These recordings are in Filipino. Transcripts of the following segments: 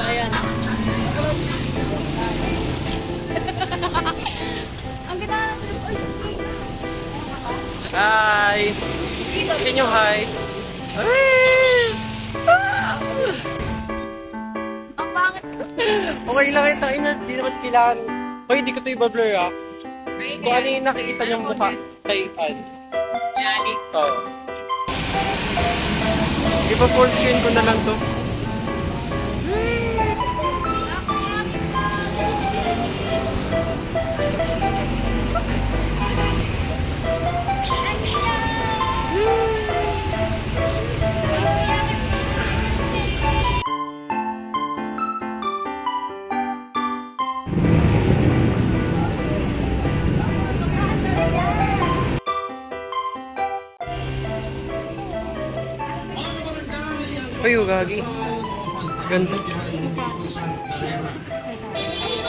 Bayan. Ang ganda. Hi! Can you hi? Ang pangit. Okay lang ito. Hindi naman kailangan. Hoy, hindi ko ito i-blur ah. Kung ano yung nakikita niyong mukha kay Ann. Yani. Oo. Iba full screen ko na lang to. Ay, gagi. Ganda.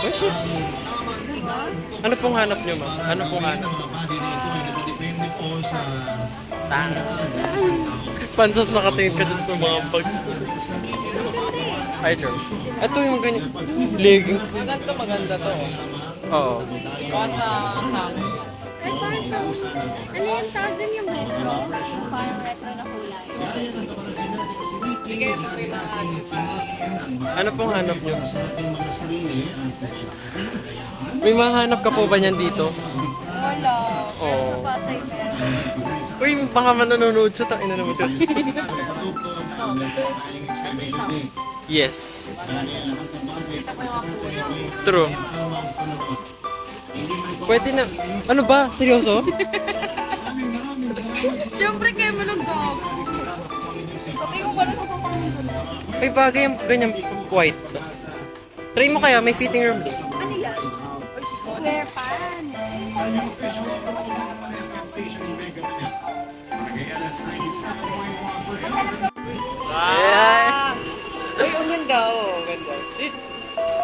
Wishes. Ano pong hanap niyo, ma? Ano pong hanap? Tanga. Pansas nakatingin ka dun sa mga bags. Ay, true. Ito yung ganyan. Leggings. Maganda to. Oo. Basa sa akin. Ay, parang ano yung tawag dun yung retro? Parang retro na kulay. Bigay mo may mga Ano pong hanap niyo? May mahanap ka po ba niyan dito? wala. Oo. Sa Pasay meron. Uy, baka manonood siya. Tangina naman ito. Yes. True. Pwede na. Ano ba? Seryoso? Siyempre kayo mo nang dog. Pati ko pala sa pamangkin. Ay, bagay yung ganyang white. Try mo kaya, may fitting room din. Ano yan? Square pan. Yeah. Uy, ang ganda. Oh, ang ganda.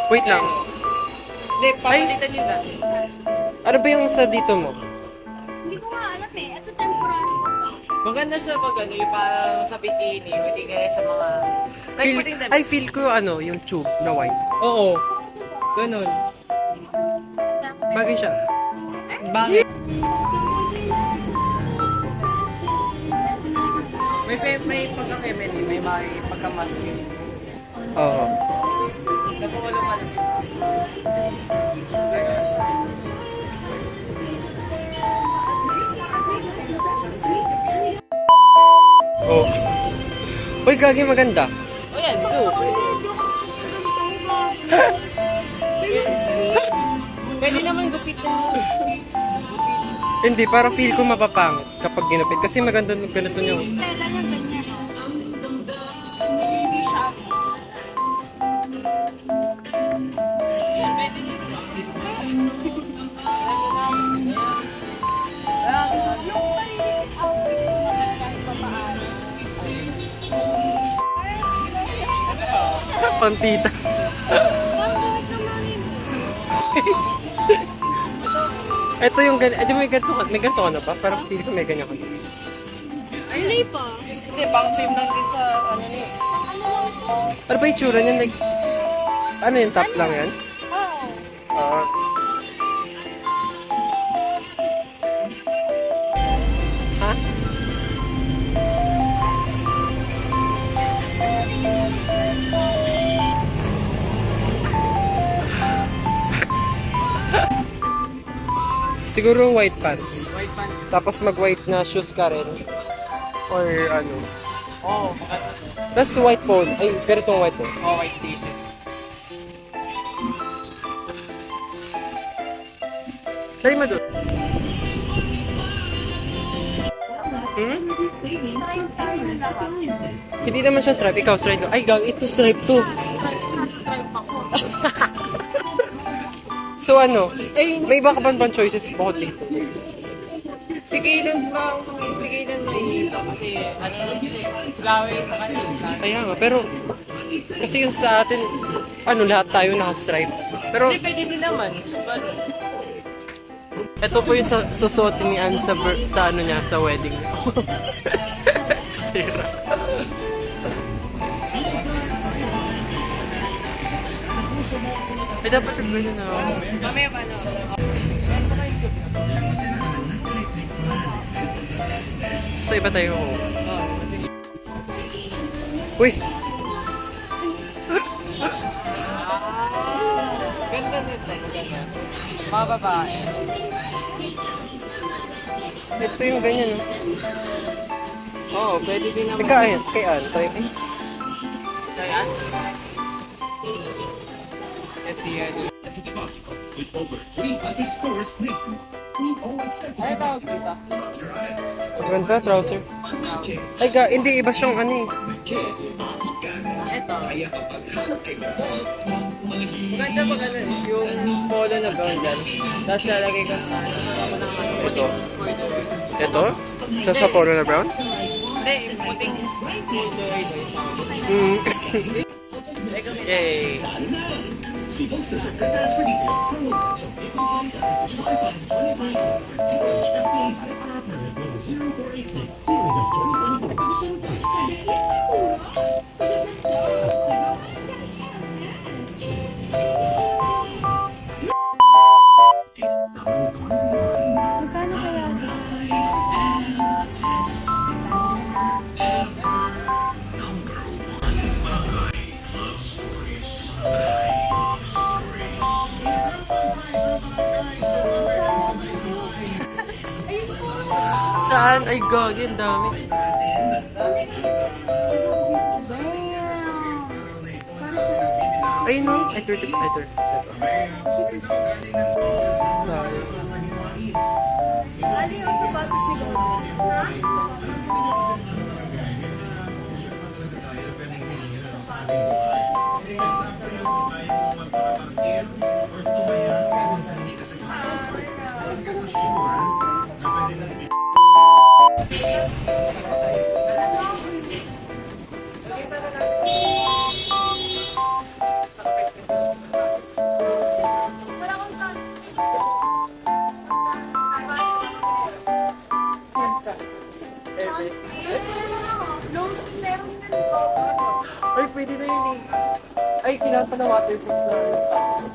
Wait lang. Hindi, papalitan yun dati. Ano ba yung sa dito mo? Hindi ko nga alam eh. Ito temporary ko pa. Maganda siya pag ano, yung parang sa bikini, hindi kaya sa mga... Feel ko ano, yung tube na white. Oo. Ganun. Bagay siya. Bakit? May pagka-feminine, may pagka-masculine. Oo. Napakalo pa rin. Oh. Uy, gagi maganda. O yan, go. Pwede naman gupitin mo. Hindi, parang feel ko mapapangit kapag ginupit. Kasi maganda ganito yung... Tela niya ganyan. Hindi siya. Yan, pwede din. Pantita. Ito yung ganyan. May ganito ka na ba? Parang feel ko may ganyan ka na. Ay, pa. Hindi, pang same lang din sa ano niya. Ang ano lang po. Ano ba yung tsura niyan? Like, ano yung top lang yan? Oo. Ah. Ha? Siguro white pants. White pants. Tapos mag-white na shoes ka rin. Or ano. Oo, Tapos white phone. Ay, pero itong white phone. white t-shirt. Try mo doon. Hmm? Hindi naman siya stripe. Ikaw, stripe. Ay, ito stripe to. Stripe ako. So ano, may iba ka bang choices bukod dito? Si Kaylan may ito kasi ano lang siya eh. Flower sa kanya. Kaya nga, pero kasi yung sa atin, ano, lahat tayo naka-stripe. Pero, Hindi, pwede din naman. Ito po yung susuotin ni Anne sa ano niya, sa wedding niya. Susira. Eh, dapat yung ganyan na. Mamaya pa, no? So, iba tayo. Oh, Uy! ganda nito, maganda. Mga babae. Ito yung ganyan. Oo, pwede din naman. Kay Anne, try mo. Kaya? Let's see here. With over 300 stores nationwide. Ay, tawag dito. Maganda, trouser. Ay, hindi, iba siyang ano eh. Ito. Maganda pag ano, yung polo na brown dyan. Tapos lalagay ko na ako ng Ito. Ito? Sa polo na brown? Hindi, yung puting corduroy. Mm. Yay! See posters at Goodnight for details. Zero 486 series of 2024. Magkano kaya? Saan? Ay, gagi, ang dami. Ay, no. Ay, 30. Ay, 30. Sorry. Ali, yung sapatos ni Lola. Ay, pwede na yun eh. Ay, kailangan pa na waterproof na socks.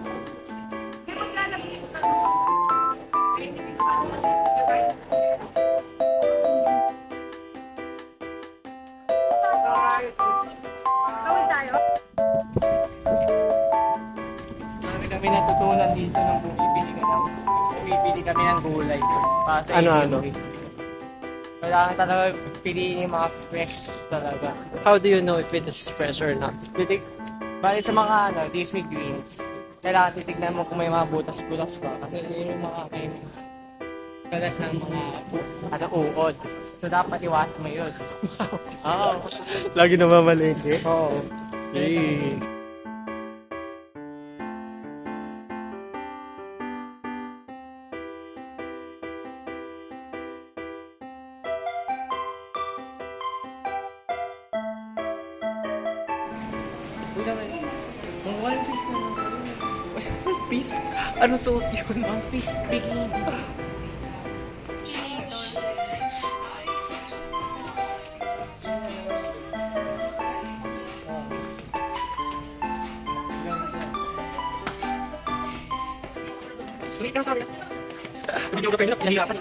Marami kami natutunan dito ng bumibili kami ng gulay. Para sa Ano-ano? Kailangan talaga piliin yung mga fresh talaga. How do you know if it is fresh or not? Bali sa mga leafy greens, kailangan titignan mo kung may mga butas-butas pa. Kasi yun yung mga kalat ng mga uod. So dapat iwasan mo yun. Oo. Lagi namamalengke. Oo. Hey. Uy naman, yung one piece naman. Peace? Ano suot yun? One piece bikini. Hindi ka sa kanila. Video ka kayo na, pinahirapan.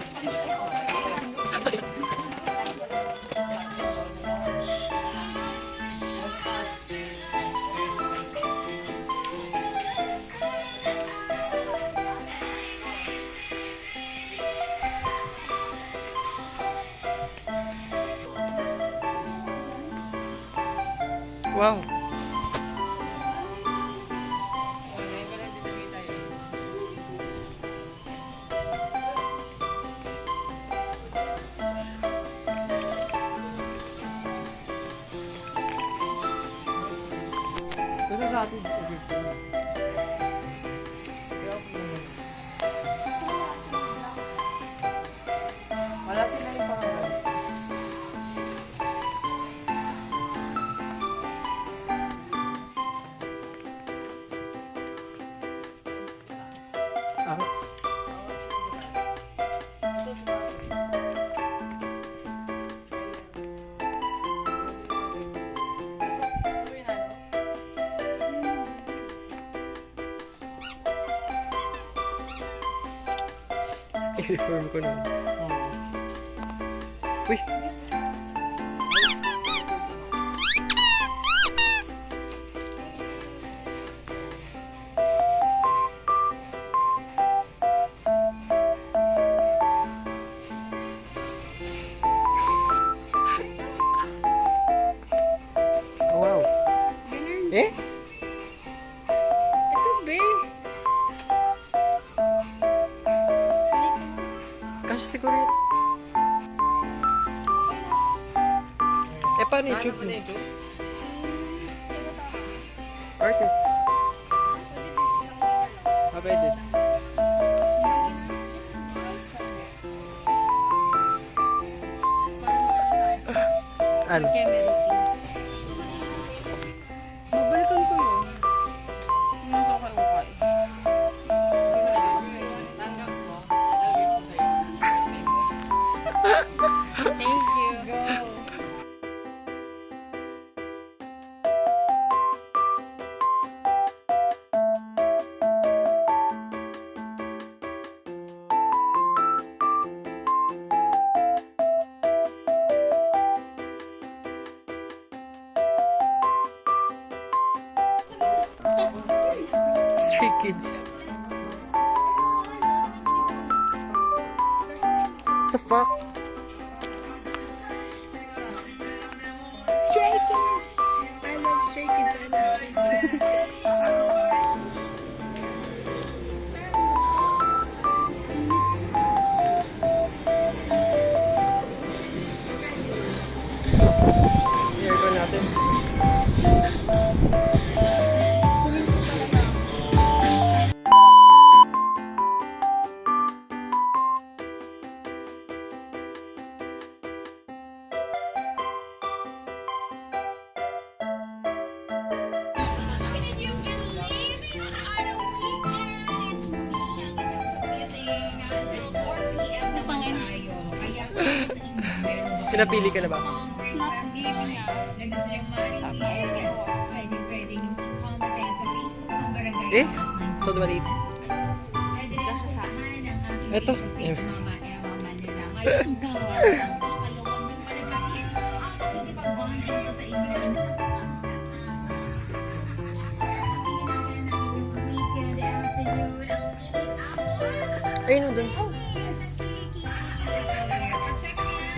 Wow. Gusto sa atin. Wala sila yung pangalan. Uniform ko na. Uy! Oh, wow. Ganun. Eh? Ito, be. Kasi siguro yun. Eh, paano yung tube mo? Arthur. Pwede. Ano? Chemicals. Babalikan ko yun. Nasa ko ukay. Thank you. Go. Stray Kids. The fuck? Stray Kids. I love Stray Kids. I love Stray Kids. I-aircon natin. Can you believe it? On a weekend, it's me ang nagsasabiting until 4 p.m. na tayo. Kaya kung sa inyo, meron ba Pinapili ka na ba? songs na giving na gusto niyong marinig? Pwede nyo i-comment yan sa Facebook ng Barangay Eh? House So, maliit. Pwede rin puntahan ang ating Eto. Facebook page, Mama Emma Manila. Ngayon, gawa ng maluwag ng palagasin ang nakikipag-bonding ko sa inyo. Weekend afternoon, ang feeling ako. Ayun, doon.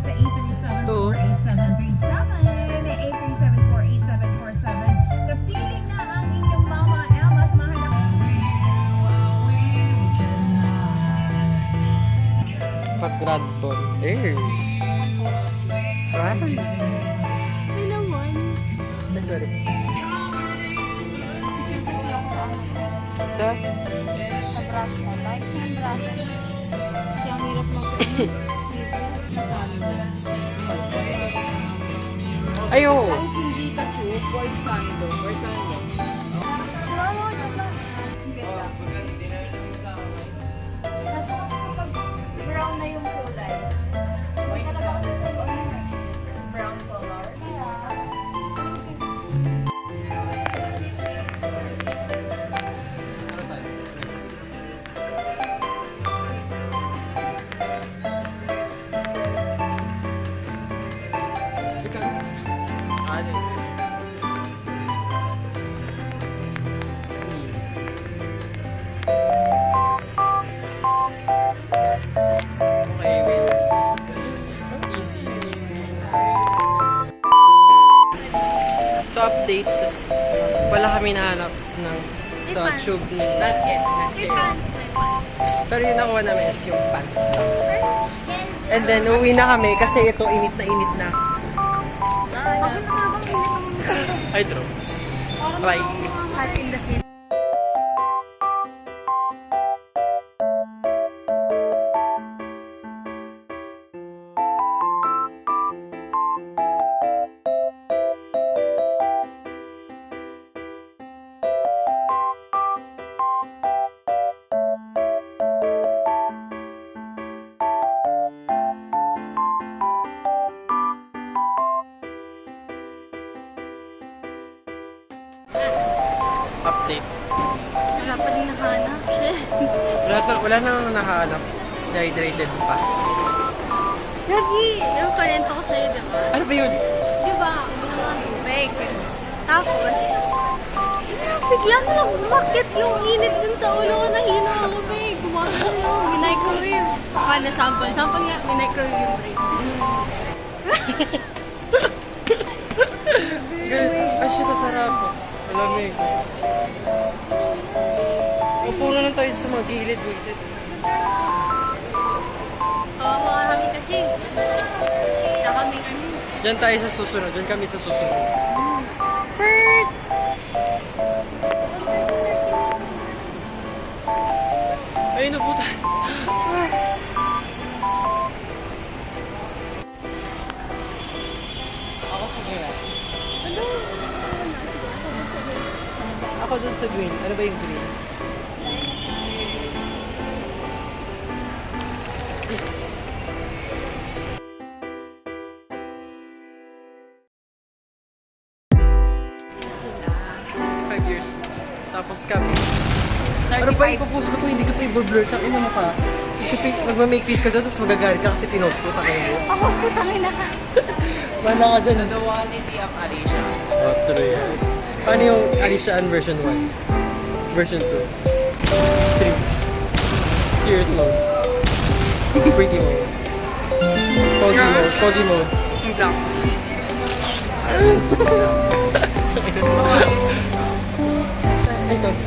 Sa 837-487-3737, 837-487-47. Kapiling na ang inyong Mama Emma. Samahan na Pag-Radbon. Eh. Right? Ay naman. Ay, sorry. Secure kasi ako sa ano. Sa? Sa braso ko. Tapos yung braso. Kaya ang hirap mag-sleeveless na sabi. Ayo! Ang hindi ka tube, white sando. White sando. Kasi kapag brown na yung kulay, may talaga kasi sa'yo ano eh, brown color. Kaya, Okay, wait. Easy. So, update. Wala kami nahanap ng sa tube ni Not yet. Not may yet. pants, may pants. Pero yung nakuha namin is yung pants lang. And then, uwi na kami kasi ito init na init na. Pagod na nga bang init naman. Ay, true. Bye. Hot in the seat. Update. Wala pa din nahanap. Shit. Wala nang nahanap. dehydrated pa. Lagi, yung kalento ko sa'yo, di ba? Ano ba yun? Di ba, gusto ng tubig. Tapos, bigla na lang umakit yung init dun sa ulo ko na hino ako, babe. Gumagano yung minicrowave. Paano, sample? Sample nga, minicrowave yung break. Ay, shit, ang sarap. Malamig. Upo na lang tayo sa mga gilid, Wisit. Kawawa kami kasi. Kaya kami ano. Diyan tayo sa susunod. Diyan kami sa susunod. Bert! Ay, nabutan. Ako sa kaya. Ako dun sa green. Ano ba yung green? Sila. 5 years. Tapos kami. Ano ba ipopost ko to? Hindi ko to i-blur. Tsaka ina mo ka. Kasi magma-make face ka doon, tapos magagalit ka kasi pinost ko. Taka mo. Ako, putangin na ka. Wala ka dyan. The quality of Alicia. Oh, true yan. Paano yung Aliciaan version 1? Version 2? 3? Serious mode? Pretty mode? Foggy mode? Wait lang. Ay, sorry.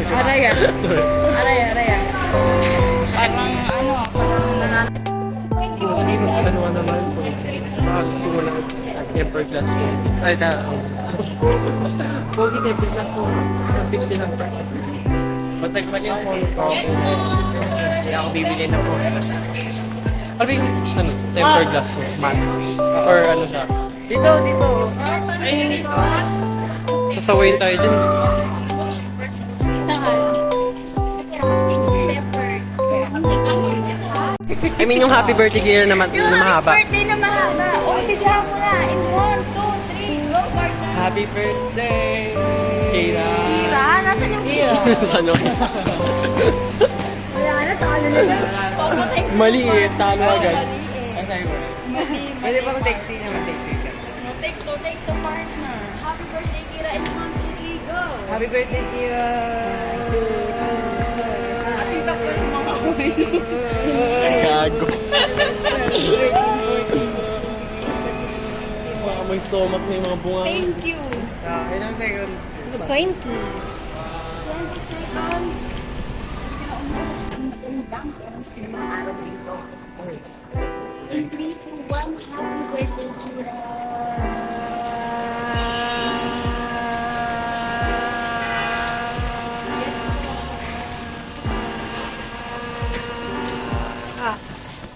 Araya. Araya. Parang ano, Ano naman po? Makakulang at temper glass mo. Ay, Pogi temper glass mo. $50 lang pa. basta naman yung phone ko. Hindi ako bibili ng phone. Ano yung, temper glass mo? Matte? Or ano siya? Dito! Ay, Sasawayin tayo dyan. I mean yung happy birthday gear na mahaba. Birthday na mahaba. Umpisa mo na. In 1, 2, 3, go, partner. happy birthday! Kira! Kira, nasan yung Kira? Sano? Wala na, talo na lang. Papatay ko. Mali eh, talo agad. Ang sabi mo. Pwede pa mag-take tea naman, take tea ka. Take the partner. Happy birthday, Kira. In 1, 2, 3, go. Happy birthday, Kira! Ating takbo yung mga away. Gago. Baka may stomach na yung mga bunga. Thank you. Ilang seconds? 20.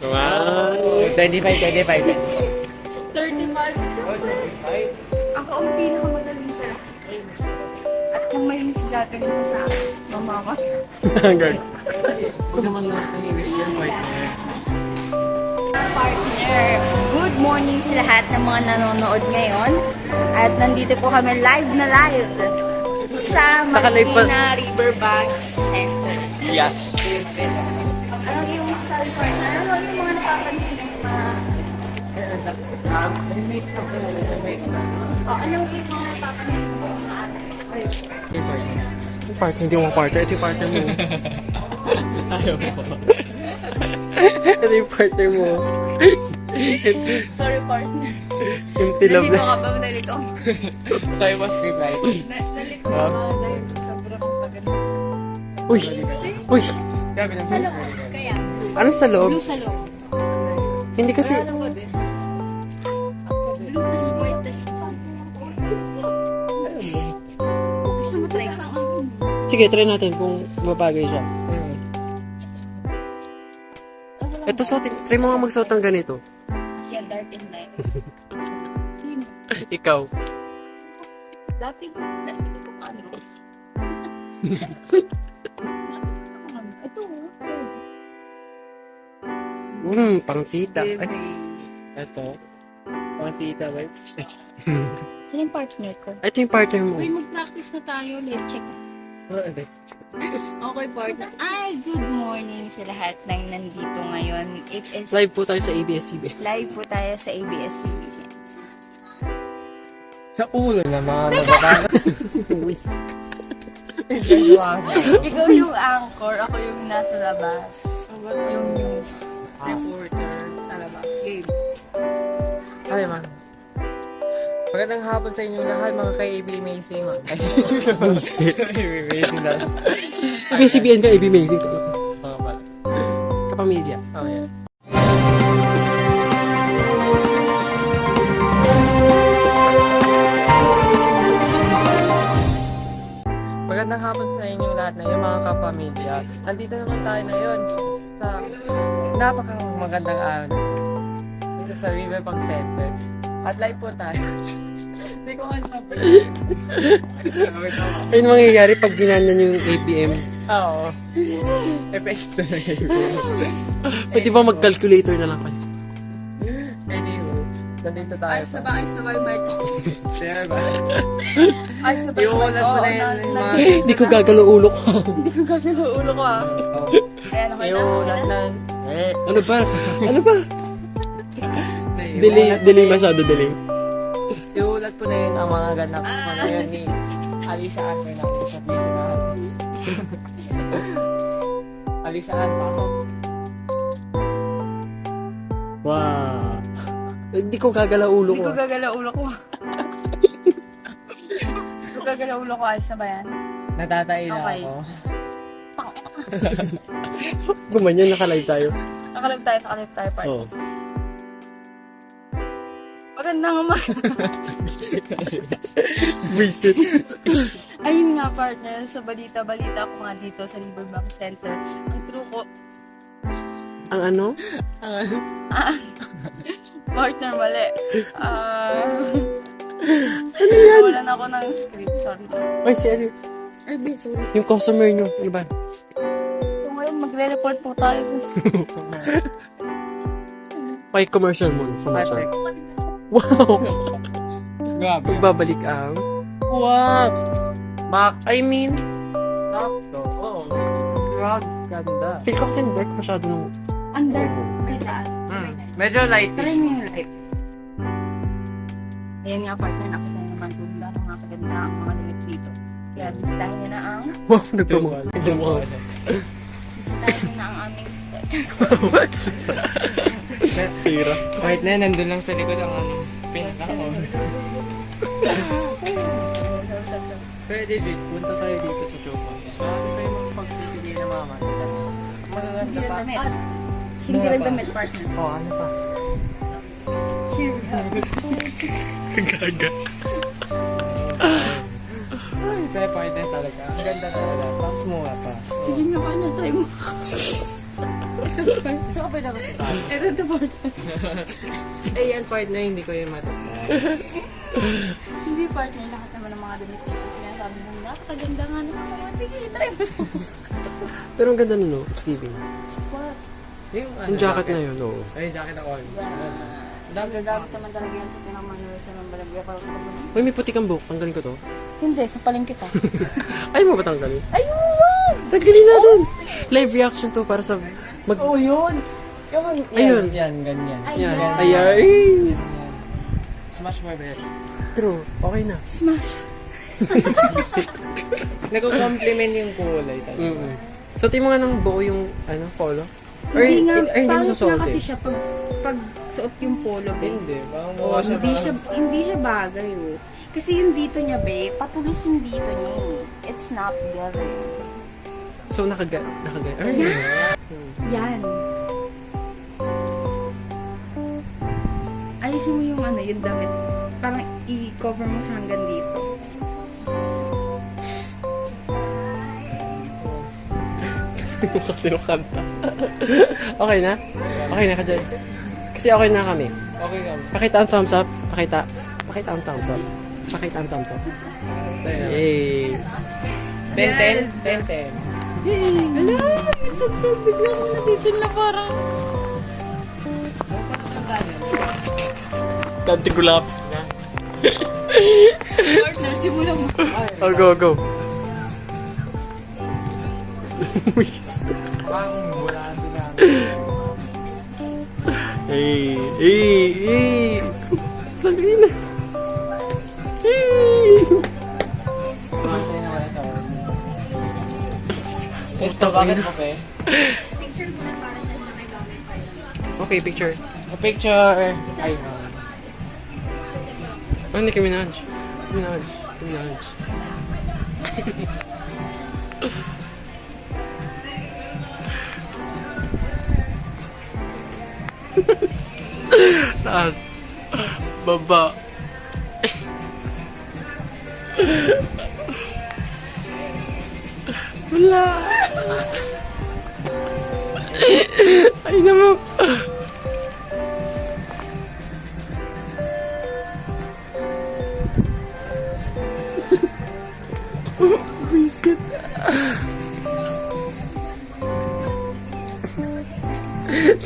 Wow. 25. 35. Ako ang pinakamagaling sa lahat. At kung may misgagaling mo sa akin, mamama. Hanggang. Huwag naman lang nangiwis yan, partner. Partner, good morning sa lahat ng mga nanonood ngayon. At nandito po kami live sa Naka-live pa- Marikina Riverbanks Center. Yes. Ano yung sal partner? Ano yung mga napapansin sa mga... ano yung mga napapansin mo mga Yung partner, hindi mo partner. Ito yung partner mo. Ayaw mo. Ito yung partner mo. Sorry partner. Yung tilab Nalito na. ka ba? Nalito? So I was replied. Nalito ka ba? Dahil sa sobrang paganda. Uy! Uy! Grabe ng Sa loob. Kaya, Ano sa loob? blue sa loob. Hindi kasi... Ano ba din? Blue tas white tas gusto mo try ka? Sige, try natin kung mabagay siya. Ito, try mo nga magsuot ng ganito. Kasi dark and light. Sino? Ikaw. Dati ko ano? Ito. Pang tita. Ay, Ito. Mga tita vibes. Sino yung partner ko? ito yung partner mo. Uy, mag-practice na tayo. Let's check. Okay, partner. Ay, good morning sa lahat ng nandito ngayon. It is Live po tayo sa ABS-CBN. live po tayo sa ABS-CBN. Sa ulo na mga nababasa. Ikaw yung anchor, ako yung nasa labas. Yung news reporter sa labas. Game. Ay, man. Magandang hapon sa inyong lahat, mga kay-AB Amazing. Bullshit. Amazing na. ABS-CBN ka, AB Amazing. Mga pala. Kapamilya. Oh, yeah. Magandang hapon sa inyong lahat na yung mga kapamilya. Andito naman tayo ngayon sa napakang magandang araw na dito sa Riverbank Center. At live po tayo. Hindi ko alam. Ayun mangyayari pag ginanyan yung ABM. Oo. Epekto na yun. Pwede ba mag-calculator na lang kayo? Anywho, nandito tayo. Ayos na ba yung mic ko? Sir ba? Ayos na ba yung mic Iuulat ko? mo na yun yung mga... Hindi ko gagalaw ulo ko. Hindi ko kasi sa ulo ko ah. Ayan, okay na. Iuulat na... Ano ba? Ano ba? Delay masyado, delay. Iulat po na yun ang mga ganap mo na yun ni Alicia Ann Fernandez at Lisa Nahal. Alicia Ann, pasok. Wow. Hindi ko gagalaw ulo Hindi ko. ko gagalaw ulo ko. Hindi ko gagalaw ulo ko. Ayos na ba yan? Natatai na Okay. ako. Gumanyan, naka-live tayo. Nakalib tayo, partner. Oo. Magandang umaga. Visit. Ayun nga, partner. Sa balita-balita ko nga dito sa Riverbank Center. Ang true ko, Ang ano? partner, mali. Ano yan? Wala na ako ng script, sorry. Ay, si ano? Sorry. Yung customer nyo. Ano ba? So, ngayon, magre-report po tayo sa... May commercial mo. Commercial. Perfect. Wow! Grabe. Magbabalik ang... Wow! Mac, I mean... Sakto. Oo. Grabe. Ganda. Feel ko kasi dark masyado nung... Under. Kailan? Medyo light. Try mo yung light. Ayan nga, partner. Nakita naman kung lalo nga kaganda ang mga limit dito. Kaya, bisitahin niyo na ang... Wow, nagpamang. Bisitahin niyo na ang aming Sira. Kahit na, nandun lang sa likod ang ano. Pinaka ko. Pero legit, punta tayo dito sa Choco. Marami tayo mga pagpipili ng mga manita. Magaganda pa. Hindi lang damit, partner. Oo, ano pa? Gaga. Pero partner talaga. Ang ganda talaga. Tapos mura pa. Sige nga, partner. Try mo. Gusto ko pa dapat si Pat. Ito to, partner. Eh yan partner, hindi ko yung matatag. Hindi, partner. Lahat naman ng mga damit dito. Sinasabi mo, napakaganda nga naman. Sige, try mo. Pero ang ganda nun, no? It's giving. What? Yung jacket na yun, oo. Ay, jacket ako. Gagamit naman talaga yan sa pinamanual sa ng balagya para sa Uy, may puti kang buhok. Tanggalin ko to. Hindi, sa palengke ka. Ay, mo ba tanggalin? Ayun! Tanggalin natin! Live reaction to para sa... Oh, yun! Ayun. Yan, ganyan. Yan. Ayan. Ay! Smash more better. True. Okay na. Smash! Nagko-compliment yung kulay talaga. So, tingin mo nga ng buo yung, ano, polo? Or, Hindi nga, hindi mo pangit susuot nga kasi eh. siya pag suot yung polo, babe. Hindi, parang mukha siya Hindi siya bagay, oh. Kasi yung dito niya, babe, patulis yung dito niya. eh. It's not there. So, nakaga... Ay, Yan. Ayusin mo yung ano, yung damit. Parang i-cover mo siya hanggang dito. kasi yung kanta. Okay na? Okay na ka dyan. Kasi okay na kami. Okay ka. Pakita ang thumbs up. Pakita ang thumbs up. Pakita ang thumbs up. Sa'yo. Yay! 10-10? 10-10. Bigla ko nagising na parang... Dante kulap. Partner, simulan mo. Oh, go. Parang wala sila. Hey! Hey! Sabi na! Hey! Masaya na wala sa oras. Yes, Putak bakit ina. mo, pe? Picture ko na para sa mga gamit tayo. Okay, picture. A picture. Ay, no. Oh, Nicki Minaj. Minaj. Minaj. Taas. Baba. Wala. Ay naman. Visit.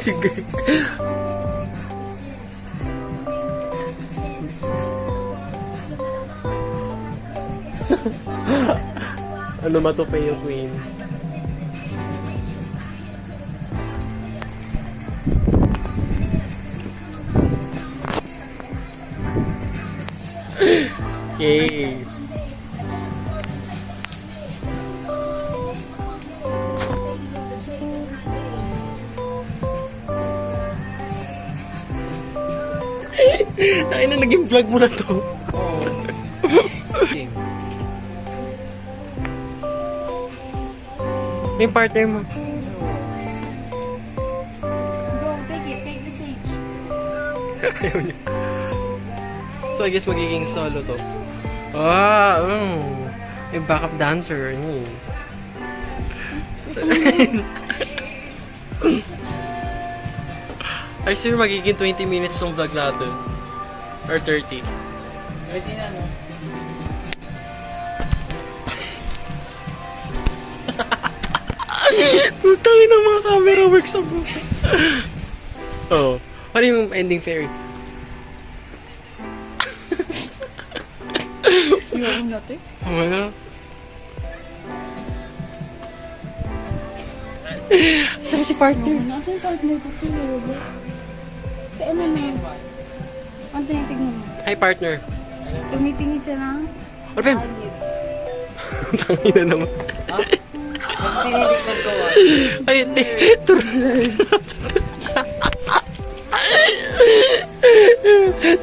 Sige. Ano matupay yung queen? Yay! Ay na, naging vlog mo na to. Oh. Game. May partner mo. Go, take it. Take the stage. Ayaw niya. So, I guess magiging solo to. Ah, may backup dancer. So, I swear magiging 20 minutes tong vlog natin. Or 30. Ready na, no? Putangin ng mga camera work sa buka. Oh. Ano yung ending fairy? Yung natin? Ano? Saan si partner? Nasa yung partner ko to. Kaya ano na yun? Ang tinitignan mo? Hi, partner. Tumitingin siya na. Ano ba yun? Tangin na naman. Nagtinitignan ko, ah. Ay,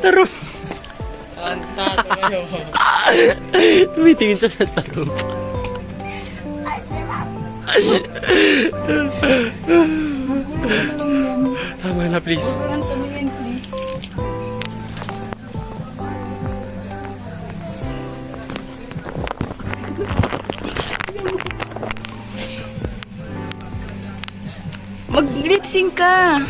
Taro. Ang tato ngayon. Tumitingin siya sa taro. Ano lang yan? Tama na, please. Huwag kang tumingin, please. Mag-lip sync ka!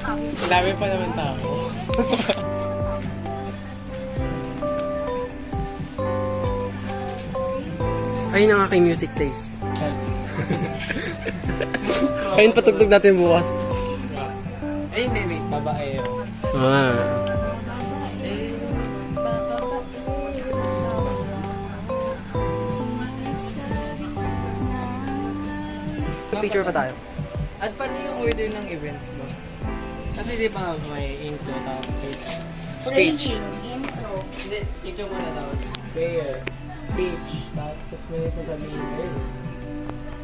Ang dami pa naman tao. Ayun ang aking music taste. Ayun, patugtog natin bukas. Ay, hindi, wait. Babae yun. Ah. Picture pa tayo. At paano yung order ng events mo? Kasi di ba may intro tapos speech. Intro. Hindi, intro mo na tapos prayer, speech, tapos may sasabihin ka yun.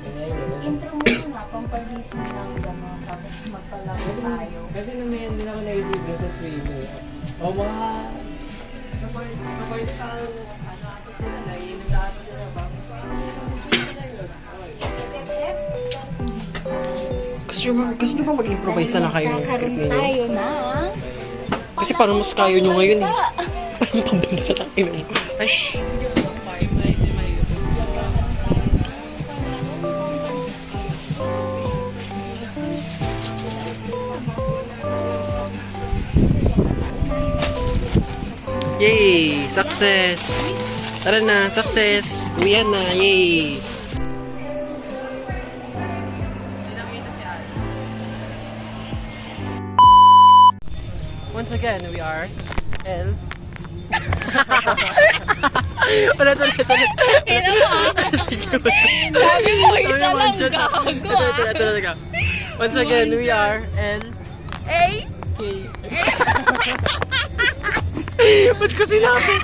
Ganyan. Intro mo na, pampagising lang gano'n, tapos magpalaro tayo. Kasi namayan din ako na-receive doon sa swimming. O mga... Kapag sa ano ako sila, naiinom na ako sila. Bakit sa swimming na yun? Gusto nyo ba mag-improvise na lang kayo ng script Kakaroon ninyo? tayo na. Kasi parang mas kayo nyo ngayon eh. Parang pambansa na kayo. Ay, yay! Success! Tara na, success! Uwian na, yay! Once again, we are L. Ulit. Ina mo ah. Sabi mo, isa lang gago ah. Once again, we are L. A. K. Ba't ko sinabi?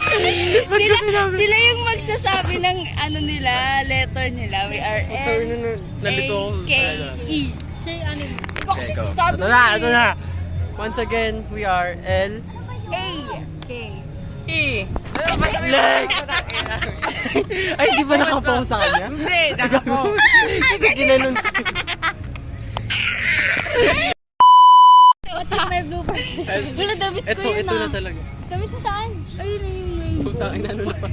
Sila yung magsasabi ng ano nila, letter nila. We are L. Nalito ako. K. E. Say ano? Ikaw kasi sabi Ito na. Once again, we are L. A. K. E. Leg! Ay, di ba nakapaw sa kanya? Hindi, nakapo. Kasi ginanon. May blooper. Wala, David ko yun Ito na talaga. David mo saan? Ayun na yung rainbow. Putang ina ano naman.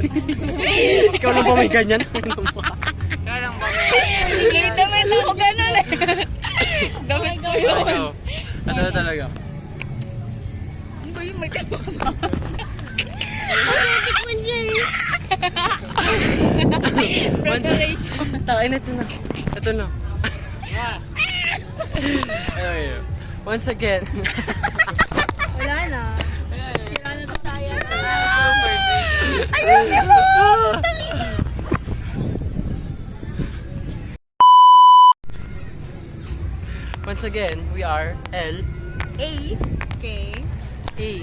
Ikaw lang ba may ganyan? Kaya lang ba? Sige, damit ako ganun eh. Damit ko yun. Ikaw. Ito na talaga. Ano ba yung magkatawa ka? Tikman siya eh. Preparation. Tain, ito na. Ito na. Ayun. Once again. Wala na. Sira na to tayo. Ayusin mo! Once again, we are L. A. K. E.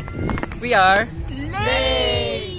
We are Lay!